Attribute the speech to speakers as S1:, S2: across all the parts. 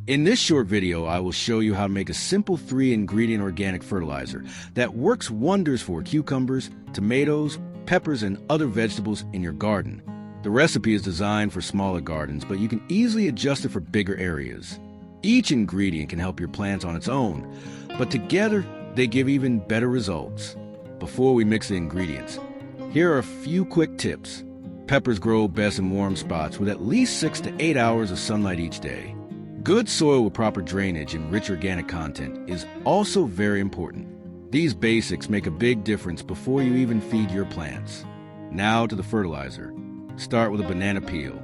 S1: In this short video, I will show you how to make a simple 3-ingredient organic fertilizer that works wonders for cucumbers, tomatoes, peppers, and other vegetables in your garden. The recipe is designed for smaller gardens, but you can easily adjust it for bigger areas. Each ingredient can help your plants on its own, but together they give even better results. Before we mix the ingredients, here are a few quick tips. Peppers grow best in warm spots with at least 6 to 8 hours of sunlight each day. Good soil with proper drainage and rich organic content is also very important. These basics make a big difference before you even feed your plants. Now to the fertilizer. Start with a banana peel.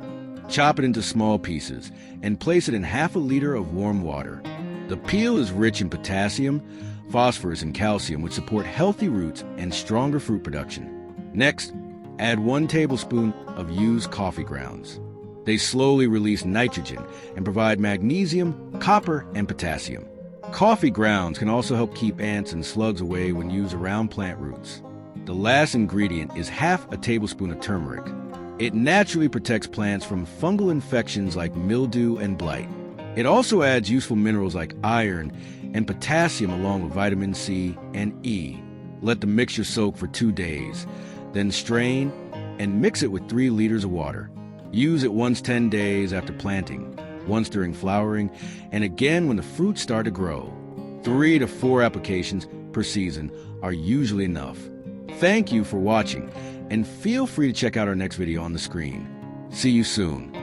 S1: Chop it into small pieces and place it in half a liter of warm water. The peel is rich in potassium, phosphorus, and calcium, which support healthy roots and stronger fruit production. Next, add 1 tablespoon of used coffee grounds. They slowly release nitrogen and provide magnesium, copper, and potassium. Coffee grounds can also help keep ants and slugs away when used around plant roots. The last ingredient is half a tablespoon of turmeric. It naturally protects plants from fungal infections like mildew and blight. It also adds useful minerals like iron and potassium along with vitamin C and E. Let the mixture soak for 2 days, then strain and mix it with 3 liters of water. Use it once 10 days after planting, once during flowering, and again when the fruits start to grow. 3 to 4 applications per season are usually enough. Thank you for watching, and feel free to check out our next video on the screen. See you soon.